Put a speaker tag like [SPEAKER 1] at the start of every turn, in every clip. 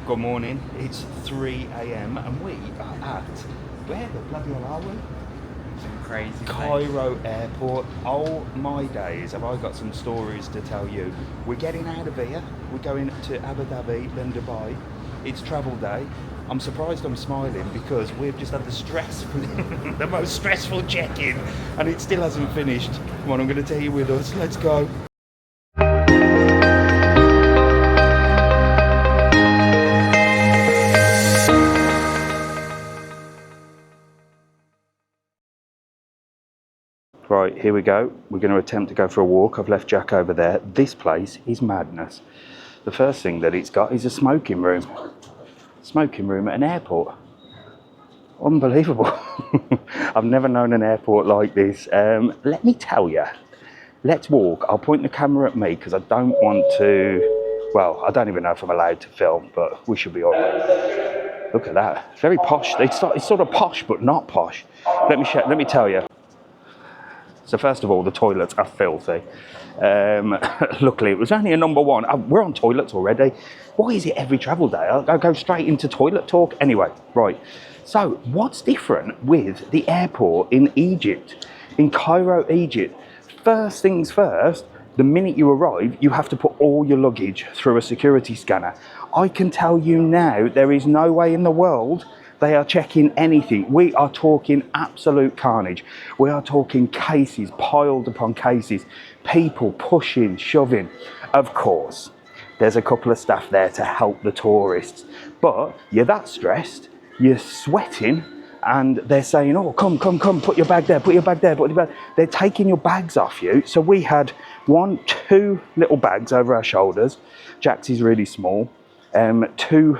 [SPEAKER 1] Good morning, it's 3 a.m. and we are at, where the bloody hell are we?
[SPEAKER 2] Some crazy
[SPEAKER 1] Cairo Airport. Oh my days, have I got some stories to tell you. We're getting out of here, we're going to Abu Dhabi, then Dubai. It's travel day. I'm surprised I'm smiling because we've just had the most stressful check-in and it still hasn't finished. Come on, I'm going to take you with us, let's go. Right, here we go. We're going to attempt to go for a walk. I've left Jack over there. This place is madness. The first thing that it's got is a smoking room. Smoking room at an airport. Unbelievable. I've never known an airport like this. Let me tell you. Let's walk. I'll point the camera at me because I don't want to... Well, I don't even know if I'm allowed to film, but we should be all right. Look at that. It's very posh. It's sort of posh, but not posh. Let me tell you. So first of all, the toilets are filthy. Luckily, it was only a number one. We're on toilets already. Why is it every travel day? I'll go straight into toilet talk. Anyway, right. So what's different with the airport in Egypt, in Cairo, Egypt? First things first, the minute you arrive, you have to put all your luggage through a security scanner. I can tell you now, there is no way in the world they are checking anything. We are talking absolute carnage. We are talking cases, piled upon cases, people pushing, shoving. Of course, there's a couple of staff there to help the tourists, but you're that stressed, you're sweating, and they're saying, oh, come, put your bag there, put your bag there, put your bag. They're taking your bags off you. So we had two little bags over our shoulders. Jack's is really small. 2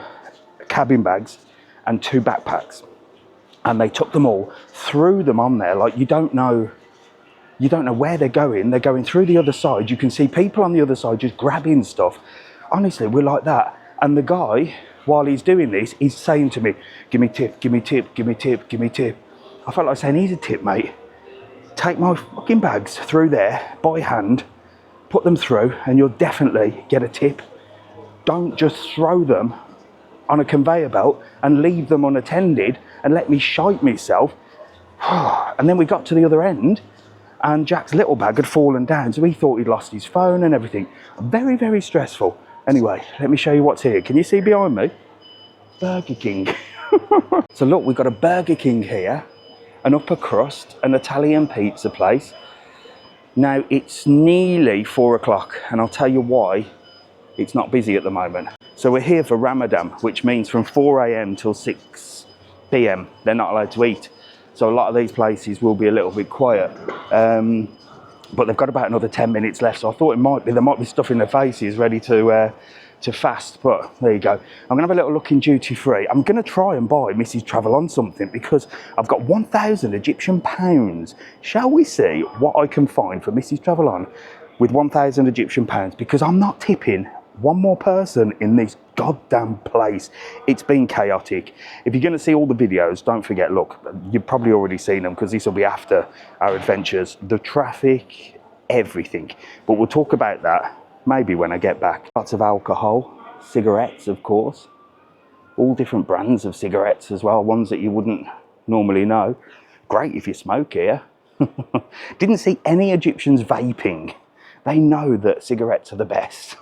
[SPEAKER 1] cabin bags and 2 backpacks, and they took them all, threw them on there like you don't know where they're going. They're going through the other side. You can see people on the other side just grabbing stuff. Honestly, we're like that. And the guy, while he's doing this, he's saying to me, give me tip, give me tip, give me tip, give me tip. I felt like saying, here's a tip, mate. Take my fucking bags through there by hand, put them through, and you'll definitely get a tip. Don't just throw them on a conveyor belt and leave them unattended and let me shite myself. And then we got to the other end and Jack's little bag had fallen down, so he thought he'd lost his phone and everything. Very, very stressful. Anyway, let me show you what's here. Can you see behind me? Burger King. So look, we've got a Burger King here, an upper crust, an Italian pizza place. Now it's nearly 4 o'clock and I'll tell you why it's not busy at the moment. So we're here for Ramadan, which means from 4 a.m. till 6 p.m. they're not allowed to eat. So a lot of these places will be a little bit quiet. But they've got about another 10 minutes left. So I thought there might be stuff in their faces ready to fast. But there you go. I'm gonna have a little look in duty free. I'm gonna try and buy Mrs TravelON something because I've got 1,000 Egyptian pounds. Shall we see what I can find for Mrs TravelON with 1,000 Egyptian pounds? Because I'm not tipping one more person in this goddamn place. It's been chaotic. If you're going to see all the videos, don't forget, look, you've probably already seen them because this will be after our adventures. The traffic, everything. But we'll talk about that maybe when I get back. Lots of alcohol, cigarettes, of course. All different brands of cigarettes as well, ones that you wouldn't normally know. Great if you smoke here. Didn't see any Egyptians vaping. They know that cigarettes are the best.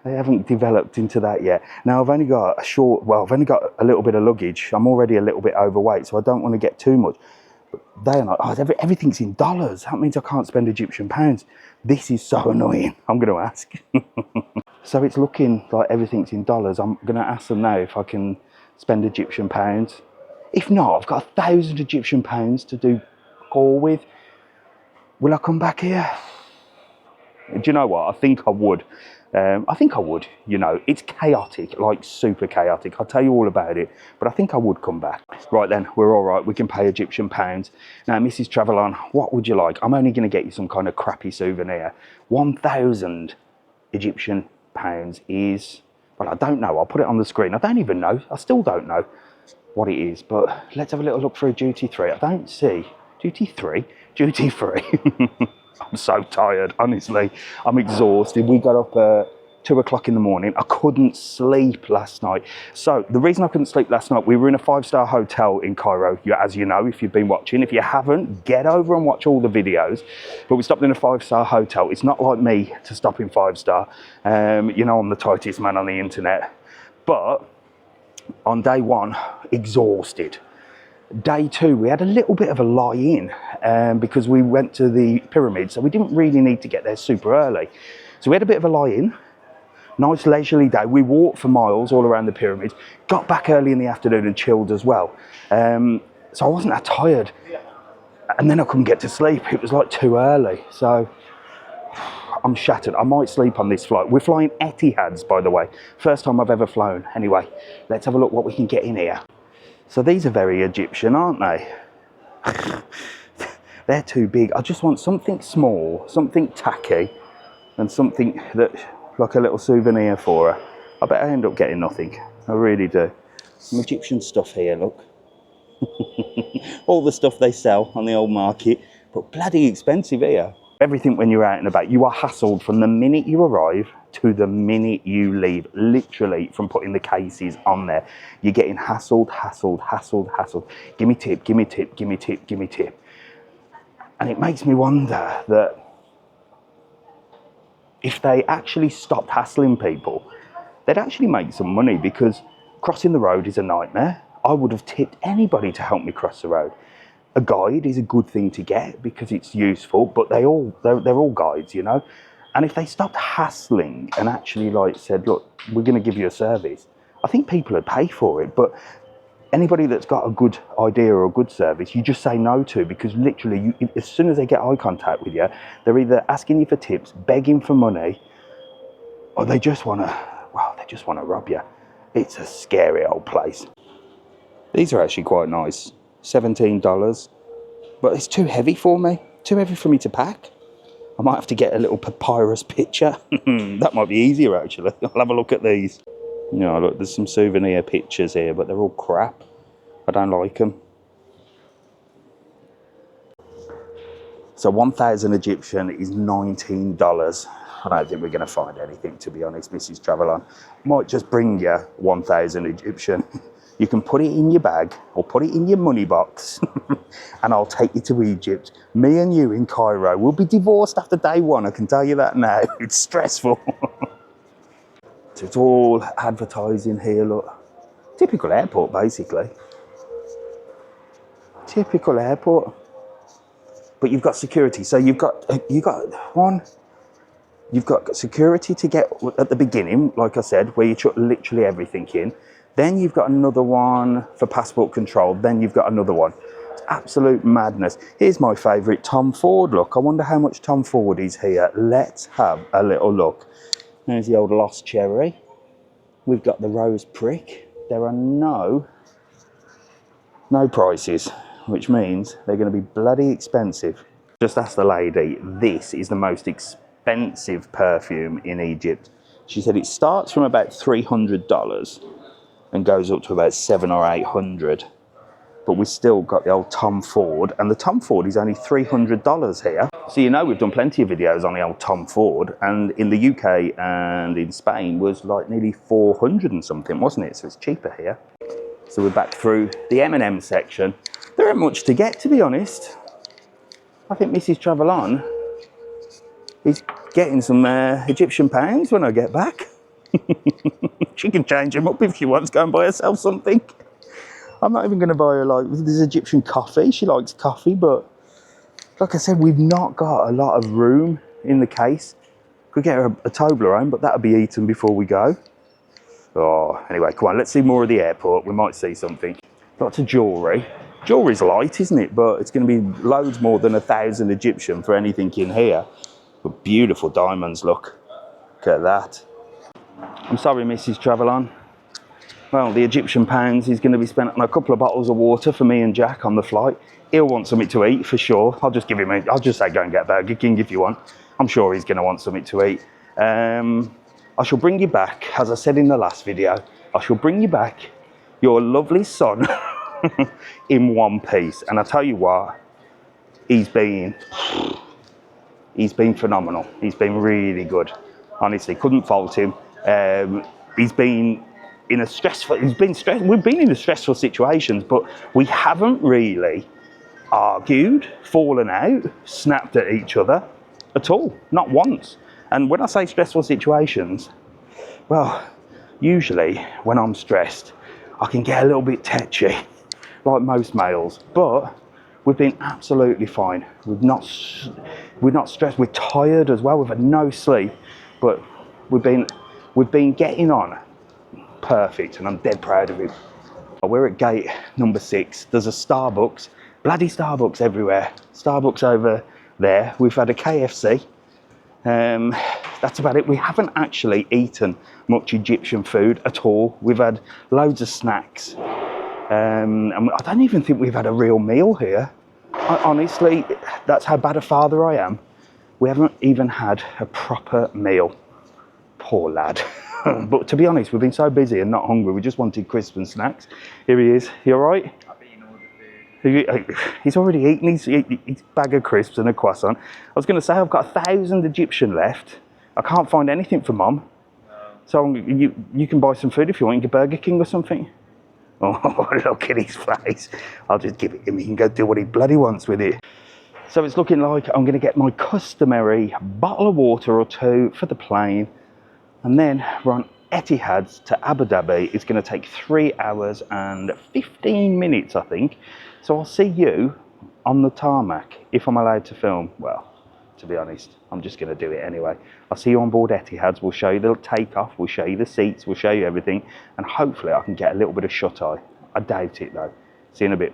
[SPEAKER 1] They haven't developed into that yet. Now I've only got I've only got a little bit of luggage. I'm already a little bit overweight, so I don't want to get too much. But they're not, everything's in dollars. That means I can't spend Egyptian pounds. This is so annoying. I'm going to ask. So it's looking like everything's in dollars. I'm going to ask them now if I can spend Egyptian pounds. If not, I've got 1,000 Egyptian pounds to do call with. Will I come back here? Do you know what? I think I would. You know, it's chaotic, like super chaotic. I'll tell you all about it, but I think I would come back. Right then, we're all right. We can pay Egyptian pounds. Now, Mrs TravelON, what would you like? I'm only going to get you some kind of crappy souvenir. 1,000 Egyptian pounds is, well, I don't know. I'll put it on the screen. I don't even know. I still don't know what it is, but let's have a little look for a duty free. I don't see duty free. I'm so tired, honestly. I'm exhausted. We got up 2 o'clock in the morning. I couldn't sleep last night. So the reason I couldn't sleep last night, we were in a 5-star hotel in Cairo, as you know, if you've been watching. If you haven't, get over and watch all the videos. But we stopped in a 5-star hotel. It's not like me to stop in 5-star. You know, I'm the tightest man on the internet. But on day 1, exhausted. Day 2, we had a little bit of a lie-in because we went to the pyramid, so we didn't really need to get there super early. So we had a bit of a lie-in. Nice leisurely day. We walked for miles all around the pyramid, got back early in the afternoon and chilled as well. So I wasn't that tired. And then I couldn't get to sleep. It was like too early. So I'm shattered. I might sleep on this flight. We're flying Etihads, by the way. First time I've ever flown. Anyway, let's have a look what we can get in here. So these are very Egyptian, aren't they? They're too big. I just want something small, something tacky, and something that, like a little souvenir for her. I bet I end up getting nothing. I really do. Some Egyptian stuff here, look. All the stuff they sell on the old market, but bloody expensive here. Everything when you're out and about, you are hassled from the minute you arrive to the minute you leave, literally from putting the cases on there. You're getting hassled, hassled, hassled, hassled. Give me tip, give me tip, give me tip, give me tip. And it makes me wonder that if they actually stopped hassling people, they'd actually make some money, because crossing the road is a nightmare. I would have tipped anybody to help me cross the road. A guide is a good thing to get because it's useful, but they're all guides, you know. And if they stopped hassling and actually like said, look, we're going to give you a service, I think people would pay for it. But anybody that's got a good idea or a good service, you just say no to, because literally, as soon as they get eye contact with you, they're either asking you for tips, begging for money, or they just want to rob you. It's a scary old place. These are actually quite nice. $17, but it's too heavy for me. Too heavy for me to pack. I might have to get a little papyrus picture. That might be easier, actually. I'll have a look at these. You know, look, there's some souvenir pictures here, but they're all crap. I don't like them. So 1,000 Egyptian is $19. I don't think we're going to find anything, to be honest, Mrs TravelON. Might just bring you 1,000 Egyptian. You can put it in your bag or put it in your money box and I'll take you to Egypt. Me and you in Cairo. We'll be divorced after day 1, I can tell you that now. It's stressful. So it's all advertising here, look. Typical airport, basically. Typical airport. But you've got security. So you've got security to get at the beginning, like I said, where you chuck literally everything in. Then you've got another one for passport control. Then you've got another one. It's absolute madness. Here's my favourite, Tom Ford. Look, I wonder how much Tom Ford is here. Let's have a little look. There's the old Lost Cherry. We've got the Rose Prick. There are no prices, which means they're going to be bloody expensive. Just ask the lady, this is the most expensive perfume in Egypt. She said it starts from about $300 and goes up to about $700 or $800. But we still got the old Tom Ford, and the Tom Ford is only $300 here. So you know we've done plenty of videos on the old Tom Ford, and in the UK and in Spain was like nearly 400 and something, wasn't it? So it's cheaper here. So we're back through the M&M section. There ain't much to get, to be honest. I think Mrs TravelON is getting some Egyptian pounds when I get back. She can change them up if she wants, go and buy herself something. I'm not even going to buy her, like, this Egyptian coffee. She likes coffee, but like I said, we've not got a lot of room in the case. Could get her a Toblerone, but that'll be eaten before we go. Oh, anyway, come on, let's see more of the airport. We might see something. Lots of jewellery. Jewellery's light, isn't it? But it's going to be loads more than 1,000 Egyptian for anything in here. But beautiful diamonds, look. Look at that. I'm sorry, Mrs TravelON. Well, the Egyptian pounds is going to be spent on a couple of bottles of water for me and Jack on the flight. He'll want something to eat for sure. I'll just say go and get Burger King if you want. I'm sure he's going to want something to eat. I shall bring you back, as I said in the last video, I shall bring you back your lovely son in one piece. And I tell you what, he's been phenomenal. He's been really good. Honestly, couldn't fault him. He's been in a stressful. We've been in stressful situations, but we haven't really argued, fallen out, snapped at each other at all. Not once. And when I say stressful situations, well, usually when I'm stressed, I can get a little bit tetchy, like most males. But we've been absolutely fine. We're not stressed. We're tired as well. We've had no sleep, but we've been getting on perfect, and I'm dead proud of it. We're at gate number 6. There's a Starbucks, bloody Starbucks everywhere. Starbucks over there. We've had a KFC. That's about it. We haven't actually eaten much Egyptian food at all. We've had loads of snacks. And I don't even think we've had a real meal here. Honestly, that's how bad a father I am. We haven't even had a proper meal. Poor lad. But to be honest, we've been so busy and not hungry. We just wanted crisps and snacks. Here he is. You all right?
[SPEAKER 2] I've eaten all the food.
[SPEAKER 1] He's already eaten his bag of crisps and a croissant. I was going to say I've got 1,000 Egyptian left. I can't find anything for Mum. No. So you can buy some food if you want. You can get Burger King or something. Oh, look at his face. I'll just give it him. He can go do what he bloody wants with it. So it's looking like I'm going to get my customary bottle of water or 2 for the plane. And then we're on Etihad to Abu Dhabi. It's going to take 3 hours and 15 minutes, I think. So I'll see you on the tarmac if I'm allowed to film. Well, to be honest, I'm just going to do it anyway. I'll see you on board Etihad. We'll show you the takeoff. We'll show you the seats. We'll show you everything. And hopefully I can get a little bit of shut-eye. I doubt it, though. See you in a bit.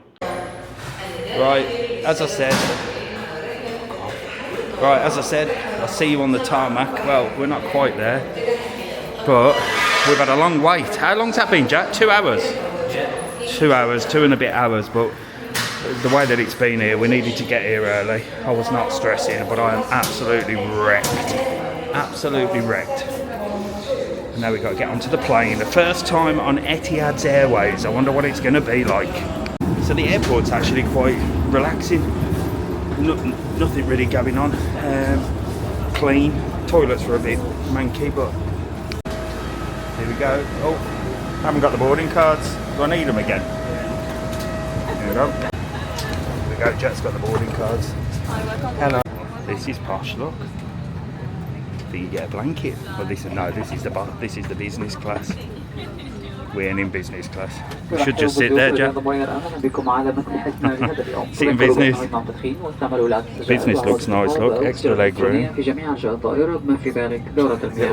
[SPEAKER 2] Right, as I said, I'll see you on the tarmac. Well, we're not quite there, but we've had a long wait. How long's that been, Jack? 2 hours? 2 hours, 2 and a bit hours, but the way that it's been here, we needed to get here early. I was not stressing, but I am absolutely wrecked. Absolutely wrecked. And now we've got to get onto the plane. The first time on Etihad Airways. I wonder what it's going to be like. So the airport's actually quite relaxing. Nothing really going on. Clean. Toilets were a bit manky, but here we go. Oh, haven't got the boarding cards. Do I need them again? Here we go. Here we go. Jet's got the boarding cards. Hello. This is posh. Look. Do you get a blanket? Well, this is the business class. We ain't in business class. We should just sit there, Jack. Sit in business. Business looks nice, look. Extra leg room. Little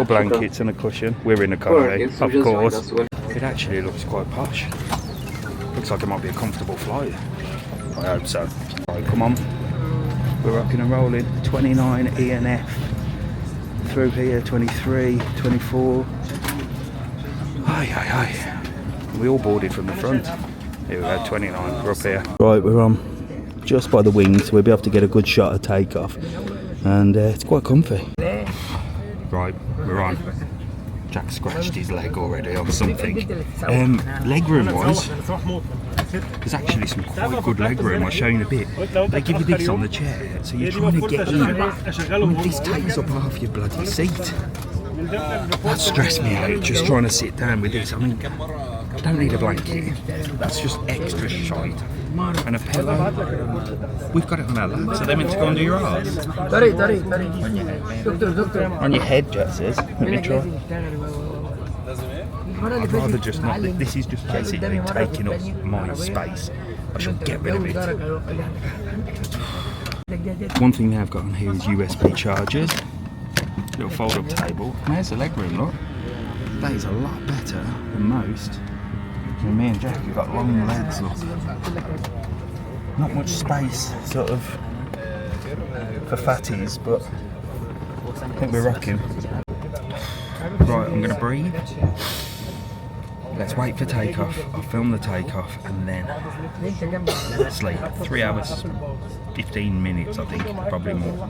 [SPEAKER 2] blankets and a cushion. We're in economy, of course. It actually looks quite posh. Looks like it might be a comfortable flight. I hope so. Right, come on. We're rocking and rolling. 29 E&F. Through here, 23, 24. Aye. We all boarded from the front. Here we go, 29, we're up here. Right, we're on just by the wings, so we'll be able to get a good shot of takeoff. And it's quite comfy. Right, we're on. Jack scratched his leg already on something. Leg room wise, there's actually some quite good leg room. I'll show you in a bit. They give you this on the chair, so you're trying to get in. I mean, this takes up half your bloody seat. That stressed me out, just trying to sit down with this. I mean, I don't need a blanket. That's just extra shite. And a pillow. We've got it on our lap, so they're meant to go under your arse. On your head, Jet says. Let me try. I'd rather just not. This is just basically taking up my space. I should get rid of it. One thing now I've got on here is USB chargers. Little fold-up table. There's the leg room, look. That is a lot better than most. And me and Jack have got long legs, look. Not much space, sort of, for fatties, but I think we're rocking. Right, I'm going to breathe. Let's wait for takeoff. I'll film the takeoff and then sleep. 3 hours, 15 minutes, I think, probably more.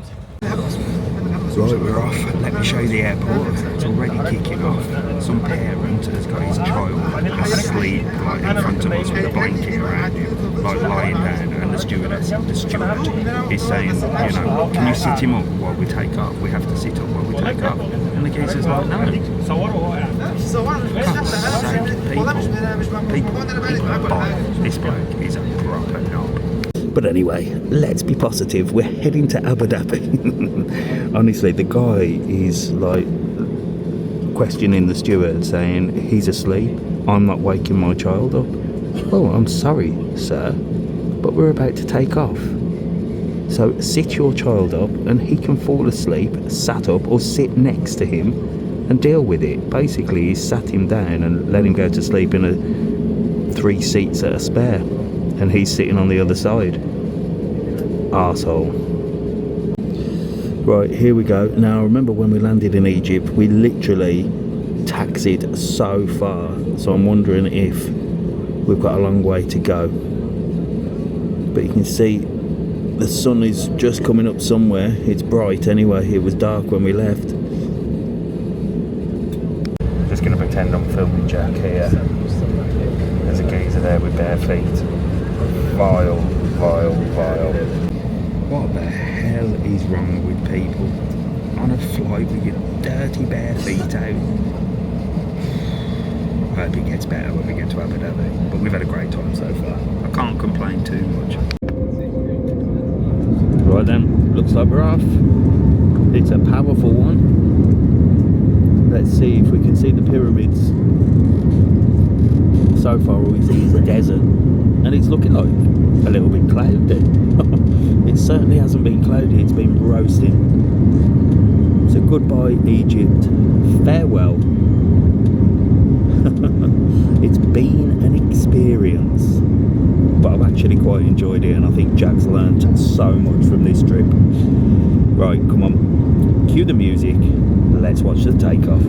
[SPEAKER 2] Right, we're off. Let me show you the airport. It's already kicking off. Some parent has got his child asleep right in front of us with a blanket around him. like lying down, and the steward is saying, you know, can you sit him up while we take off? We have to sit up while we take off. And the geezer's like, no. God's sake, people buy this bloke is a proper knob. But anyway, let's be positive. We're heading to Abu Dhabi. Honestly, the guy is like questioning the steward, saying he's asleep. I'm not waking my child up. Oh, I'm sorry, sir, but we're about to take off. So sit your child up and he can fall asleep, sat up, or sit next to him and deal with it. Basically, he sat him down and let him go to sleep in a 3 seats at a spare. And he's sitting on the other side. Arsehole. Right, here we go. Now, remember when we landed in Egypt, we literally taxied so far. So I'm wondering if we've got a long way to go. But you can see the sun is just coming up somewhere. It's bright anyway. It was dark when we left. Just going to pretend I'm filming Jack here. There's a geezer there with bare feet. Vile. What the hell is wrong with people? On a flight with your dirty bare feet out. I hope it gets better when we get to Abu Dhabi. But we've had a great time so far. I can't complain too much. Right then, looks like we're off. It's a powerful one. Let's see if we can see the pyramids. So far all we see is the desert. And it's looking like a little bit cloudy. It certainly hasn't been cloudy, it's been roasting. So goodbye Egypt, farewell. It's been an experience, but I've actually quite enjoyed it, and I think Jack's learnt so much from this trip. Right, come on, cue the music, let's watch the takeoff.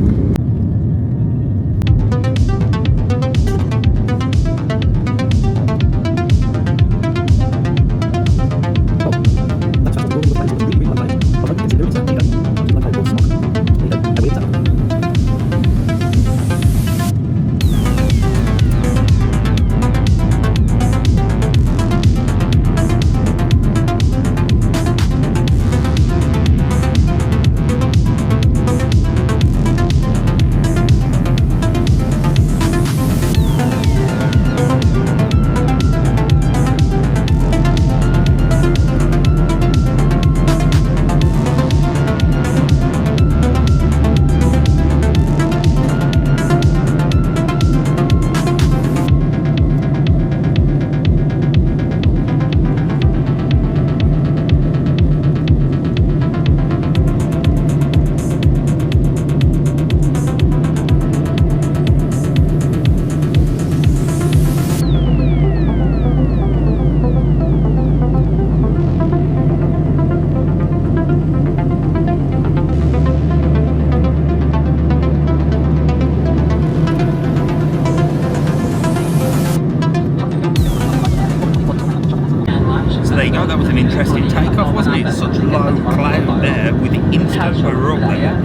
[SPEAKER 2] That was an interesting takeoff, wasn't it? Such low cloud there with the instant we were up there.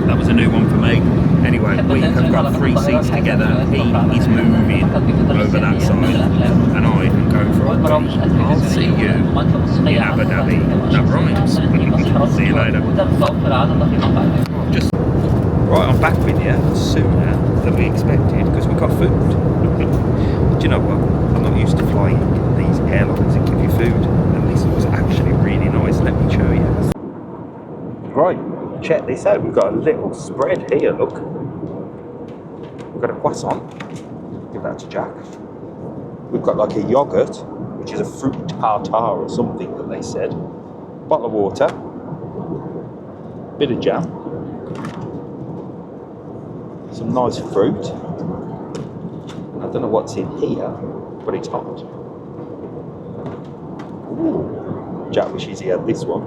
[SPEAKER 2] That was a new one for me. Anyway, we have got 3 seats together. He is moving over that side and I am going for a tea. I'll see you in Abu Dhabi. That rhymes. See you later. Right, I'm back with you sooner than we expected because we got food. Do you know what? I'm not used to flying these airlines that give you food, and this was actually really nice. Let me show you. Right, check this out. We've got a little spread here, look. We've got a croissant. Give that to Jack. We've got like a yogurt, which is a fruit tartare or something that they said. Bottle of water. Bit of jam. Some nice fruit. I don't know what's in here, but it's hot. Ooh. Jack wishes he had this one.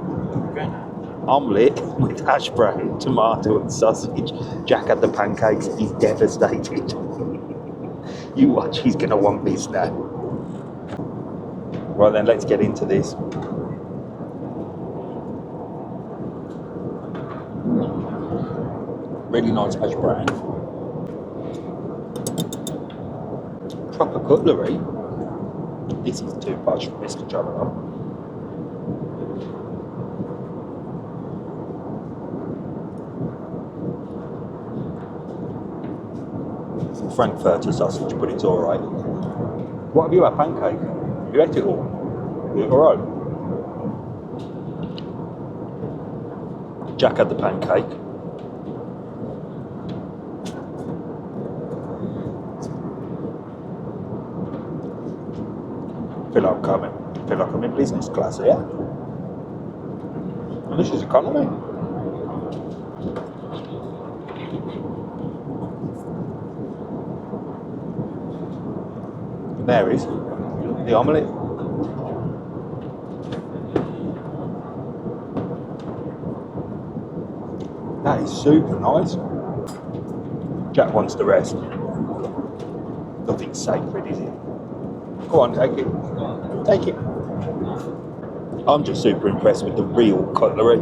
[SPEAKER 2] Omelette with hash brown, tomato and sausage. Jack had the pancakes, he's devastated. You watch, he's going to want this now. Right then, let's get into this. Really nice hash brown.
[SPEAKER 1] proper cutlery. This is too posh for Mr TravelON. Frankfurter sausage, but it's alright. What have you had? Pancake? You ate it all? You alright? Jack had the pancake. Feel like I'm in business class here. And this is economy. There is the omelette. That is super nice. Jack wants the rest. Nothing's sacred, is it? Go on, take it. Take it. I'm just super impressed with the real cutlery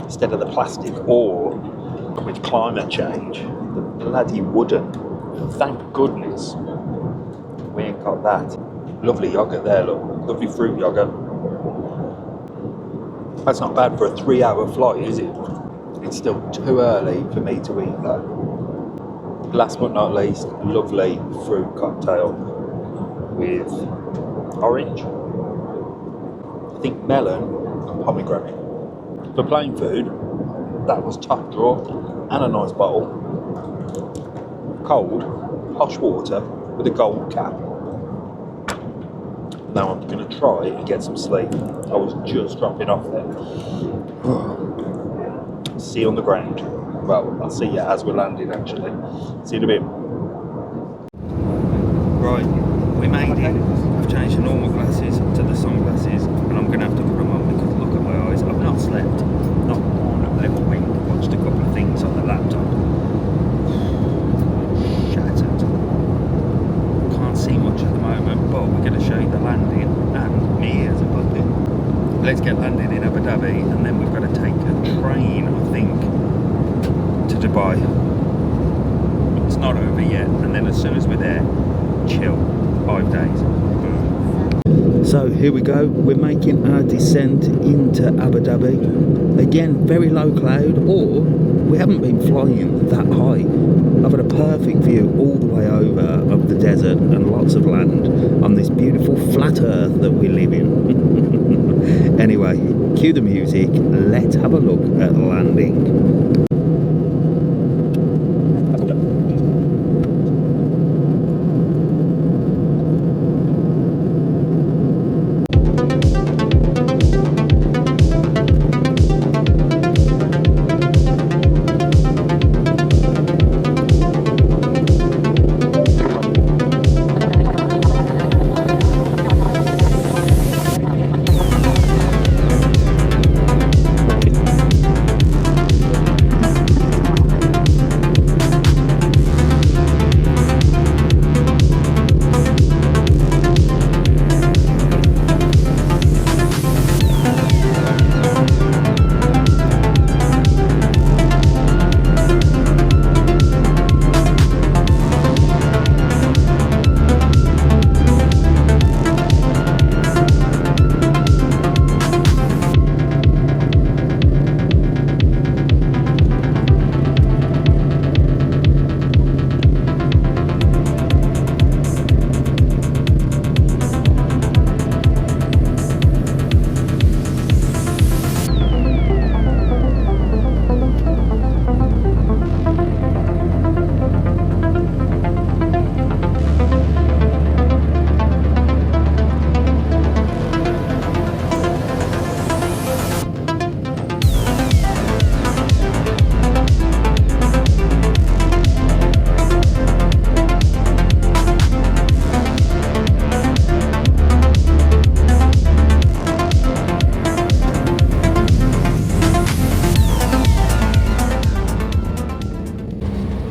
[SPEAKER 1] instead of the plastic, or with climate change, the bloody wooden. Thank goodness we ain't got that. Lovely yogurt there, look. Lovely fruit yogurt. That's not bad for a 3-hour flight, is it? It's still too early for me to eat though. Last but not least, lovely fruit cocktail with orange, I think melon and pomegranate. For plain food, that was top drawer and a nice bottle. Cold, posh water with a gold cap. Now I'm going to try and get some sleep. I was just dropping off there. See you on the ground. Well, I'll see you as we're landing actually. See you in a bit.
[SPEAKER 2] Right, we made it. I've changed the normal glasses to the sunglasses, and I'm going to have to put them on because look at my eyes. I've not slept, not one little wink. Watched a couple of things on the laptop. Shattered. Can't see much at the moment, but we're going to show you the landing and me as a puppet. Let's get landing in Abu Dhabi, and then we've got to take a train, I think, to Dubai. It's not over yet, and then as soon as we're there, chill, 5 days. So here we go, we're making our descent into Abu Dhabi. Again, very low cloud, or we haven't been flying that high. I've had a perfect view all the way over of the desert and lots of land on this beautiful flat earth that we live in. Anyway, cue the music, let's have a look at the landing.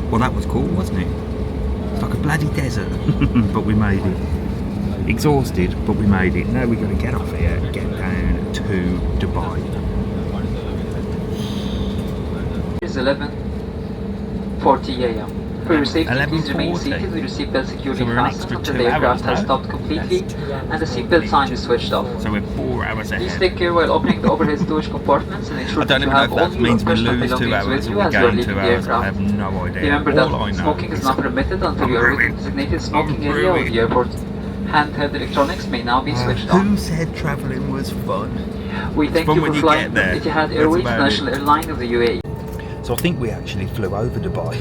[SPEAKER 2] Well, that was cool, wasn't it? It's like a bloody desert, but we made it. Exhausted, but we made it. Now we're going to get off here and get down to Dubai.
[SPEAKER 3] It's 11:40 a.m. For your safety, please remain seated with your seatbelt securely fastened until the aircraft has stopped completely and the seatbelt sign is switched off.
[SPEAKER 2] So we're 4 hours ahead.
[SPEAKER 3] Please take care while opening the overhead storage compartments and ensure that you have all your personal belongings with you as you are leaving the aircraft.
[SPEAKER 2] I have no idea.
[SPEAKER 3] Remember that smoking is not permitted until you are within the designated smoking area of the airport. Handheld electronics may now be switched on.
[SPEAKER 2] Who said travelling was fun?
[SPEAKER 3] We thank you for flying with Etihad Airways International Airport of the UAE.
[SPEAKER 2] So I think we actually flew over Dubai.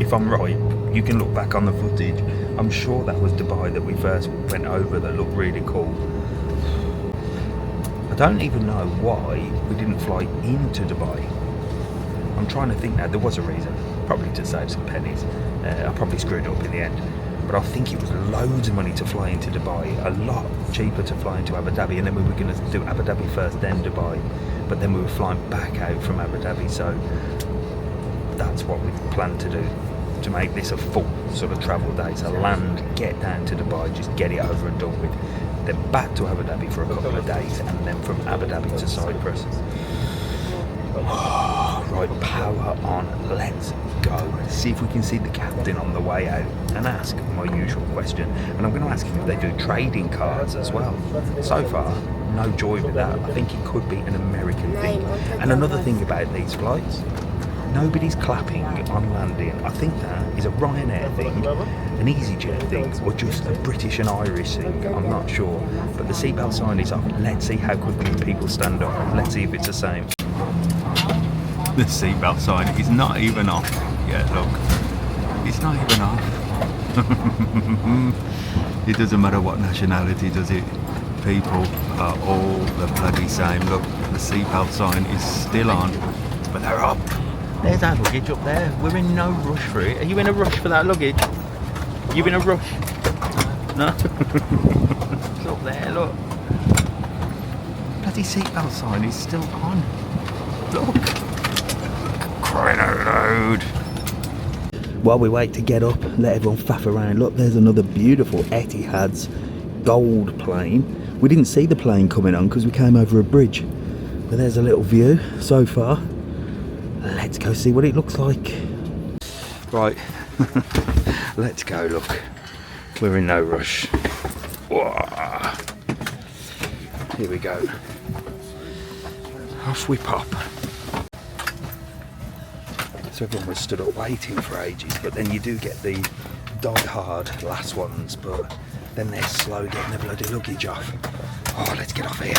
[SPEAKER 2] If I'm right, you can look back on the footage. I'm sure that was Dubai that we first went over that looked really cool. I don't even know why we didn't fly into Dubai. I'm trying to think now, there was a reason. Probably to save some pennies. I probably screwed up in the end. But I think it was loads of money to fly into Dubai, a lot cheaper to fly into Abu Dhabi, and then we were going to do Abu Dhabi first, then Dubai, but then we were flying back out from Abu Dhabi, so that's what we planned to do, to make this a full sort of travel day. So land, get down to Dubai, just get it over and done with, then back to Abu Dhabi for a couple of days, and then from Abu Dhabi to Cyprus. Right, power on, let's go. See if we can see the captain on the way out and ask my usual question. And I'm going to ask him if they do trading cards as well. So far, no joy with that. I think it could be an American thing. And another thing about these flights, nobody's clapping on landing. I think that is a Ryanair thing, an EasyJet thing, or just a British and Irish thing. I'm not sure. But the seatbelt sign is off. Let's see how quickly people stand up. Let's see if it's the same. The seatbelt sign is not even off. Yeah, look. It's not even off. It doesn't matter what nationality, does it? People are all the bloody same. Look, the seatbelt sign is still on, but they're up. There's our luggage up there. We're in no rush for it. Are you in a rush for that luggage? Are you in a rush? No? It's up there, look. Bloody seatbelt sign is still on. Look. Crying out loud. While we wait to get up, let everyone faff around. Look, there's another beautiful Etihad's gold plane. We didn't see the plane coming on because we came over a bridge. But there's a little view so far. Let's go see what it looks like. Right, let's go, look. We're in no rush. Whoa. Here we go. Off we pop. So everyone was stood up waiting for ages, but then you do get the die-hard last ones, but then they're slow getting the bloody luggage off. Oh, let's get off here.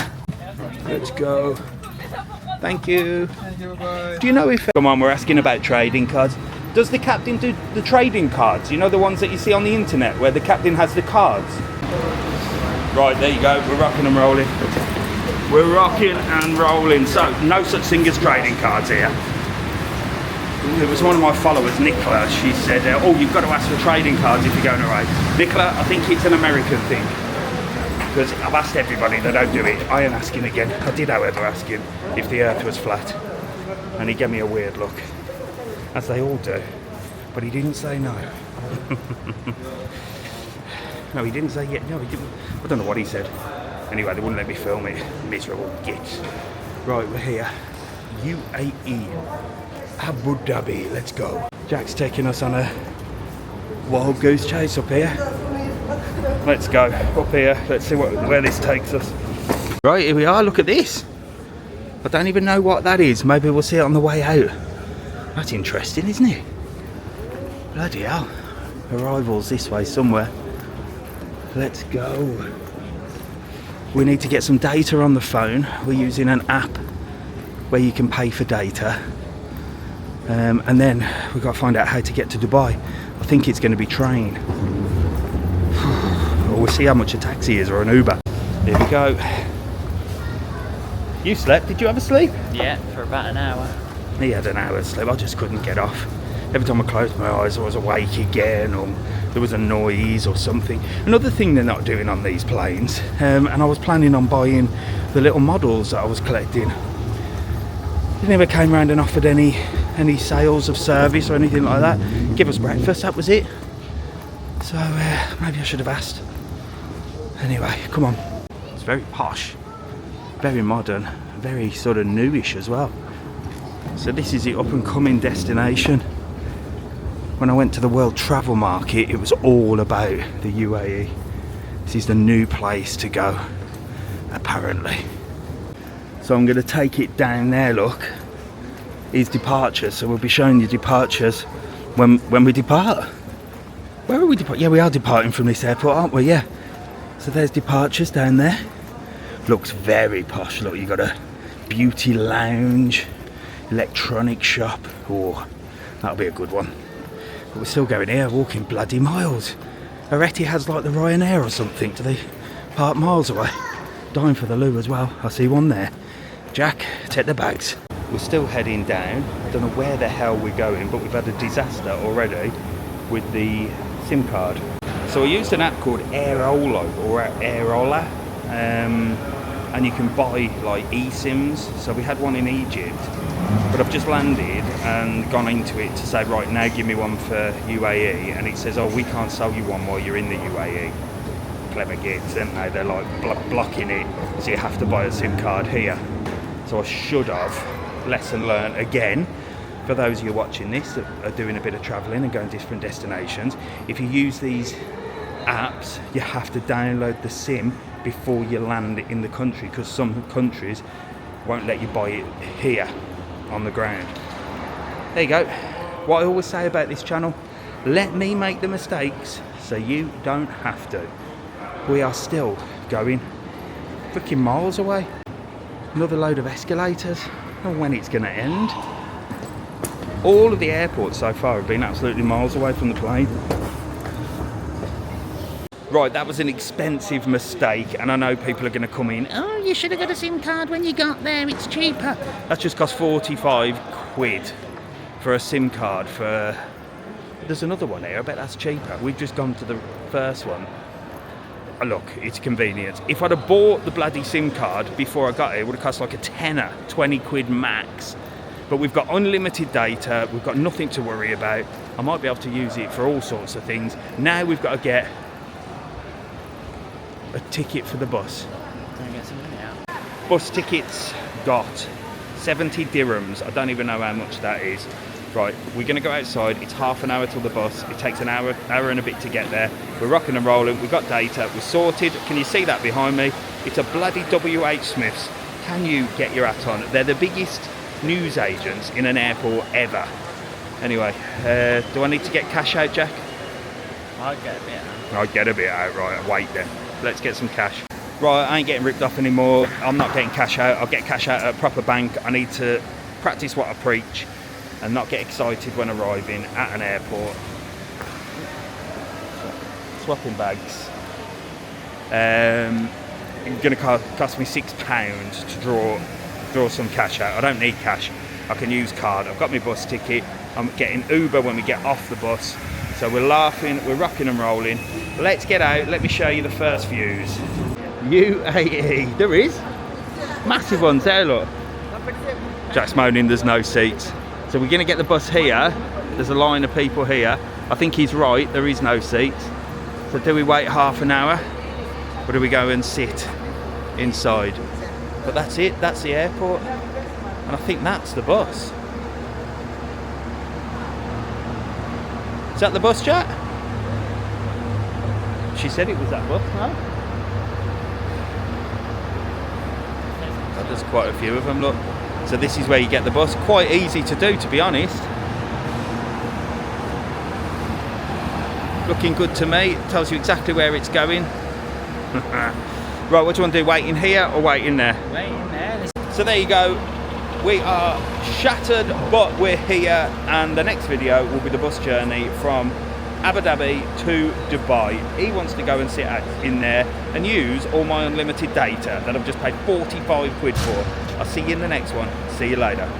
[SPEAKER 2] Let's go. Thank you. Do you know if... Come on, we're asking about trading cards. Does the captain do the trading cards? You know, the ones that you see on the internet where the captain has the cards? Right, there you go. We're rocking and rolling. We're rocking and rolling. So, no such thing as trading cards here. It was one of my followers, Nicola. She said, oh, you've got to ask for trading cards if you're going away. Nicola, I think it's an American thing. Because I've asked everybody, they don't do it. I am asking again. I did, however, ask him if the earth was flat. And he gave me a weird look. As they all do. But he didn't say no. No, he didn't say yeah. No, he didn't. I don't know what he said. Anyway, they wouldn't let me film it. Miserable gits. Right, we're here. UAE. Abu Dhabi. Let's go. Jack's taking us on a wild goose chase up here. Let's go up here. Let's see where this takes us. Right, here we are. Look at this. I don't even know what that is. Maybe we'll see it on the way out. That's interesting, isn't it? Bloody hell. Arrivals this way somewhere. Let's go. We need to get some data on the phone. We're using an app where you can pay for data. And then we've got to find out how to get to Dubai. I think it's going to be train. Or we'll see how much a taxi is or an Uber. Here we go. You slept? Did you have a sleep?
[SPEAKER 3] Yeah, for about an hour.
[SPEAKER 2] He had an hour's sleep. I just couldn't get off. Every time I closed my eyes, I was awake again, or there was a noise or something. Another thing they're not doing on these planes, and I was planning on buying the little models that I was collecting. They never came around and offered any sales of service or anything like that. Give us breakfast, that was it. So maybe I should have asked. Anyway, come on. It's very posh, very modern, very sort of newish as well. So this is the up and coming destination. when I went to the World Travel Market, it was all about the UAE. This is the new place to go, apparently. So I'm going to take it down there, look. Is departures, so we'll be showing you departures when we depart. Where are we departing? Yeah, we are departing from this airport, aren't we? Yeah. So there's departures down there. Looks very posh. Look, you got a beauty lounge, electronic shop. Oh, that'll be a good one. But we're still going here, walking bloody miles. Etihad's like the Ryanair or something. Do they park miles away? Dying for the loo as well. I see one there. Jack, take the bags. We're still heading down. I don't know where the hell we're going, but we've had a disaster already with the SIM card. So I used an app called Airolo or Airola, and you can buy like eSIMs. So we had one in Egypt, but I've just landed and gone into it to say, right, now give me one for UAE, and it says, oh, we can't sell you one while you're in the UAE. Clever gigs, aren't they? They're like blocking it, so you have to buy a SIM card here. So I should have. Lesson learned again. For those of you watching this that are doing a bit of travelling and going to different destinations, if you use these apps, you have to download the SIM before you land in the country, because some countries won't let you buy it here on the ground. There you go. What I always say about this channel, let me make the mistakes so you don't have to. We are still going freaking miles away. Another load of escalators. I don't know when it's going to end. All of the airports so far have been absolutely miles away from the plane. Right, that was an expensive mistake, and I know people are going to come in, oh, you should have got a SIM card when you got there, it's cheaper. That's just cost 45 quid for a SIM card for... There's another one here, I bet that's cheaper. We've just gone to the first one. Oh, look, it's convenient. If I'd have bought the bloody SIM card before I got here, it would have cost like a tenner, 20 quid max. But we've got unlimited data, we've got nothing to worry about. I might be able to use it for all sorts of things. Now we've got to get a ticket for the bus.
[SPEAKER 3] Can I get some money out?
[SPEAKER 2] Bus tickets got 70 dirhams. I don't even know how much that is. Right, we're going to go outside. It's half an hour till the bus. It takes an hour and a bit to get there. We're rocking and rolling. We've got data. We're sorted. Can you see that behind me? It's a bloody WH Smith's. Can you get your hat on? They're the biggest news agents in an airport ever. Anyway, do I need to get cash out, Jack?
[SPEAKER 3] I'll get a bit out.
[SPEAKER 2] I'll get a bit out, right. Wait then. Let's get some cash. Right, I ain't getting ripped off anymore. I'm not getting cash out. I'll get cash out at a proper bank. I need to practice what I preach and not get excited when arriving at an airport. Swapping bags. It's going to cost me £6 to draw some cash out. I don't need cash. I can use card. I've got my bus ticket. I'm getting Uber when we get off the bus. So we're laughing, we're rocking and rolling. Let's get out. Let me show you the first views. UAE. There is massive ones there, look. Jack's moaning there's no seats. So we're going to get the bus here. There's a line of people here. I think he's right, there is no seats. So do we wait half an hour? Or do we go and sit inside? But that's it, that's the airport. And I think that's the bus. Is that the bus, Jack? She said it was that bus, no? Oh, there's quite a few of them, look. So this is where you get the bus. Quite easy to do, to be honest. Looking good to me. It tells you exactly where it's going. Right, what do you want to do? Wait in here or wait in there?
[SPEAKER 3] Wait in there.
[SPEAKER 2] So there you go. We are shattered, but we're here. And the next video will be the bus journey from Abu Dhabi to Dubai. He wants to go and sit in there and use all my unlimited data that I've just paid 45 quid for. I'll see you in the next one. See you later.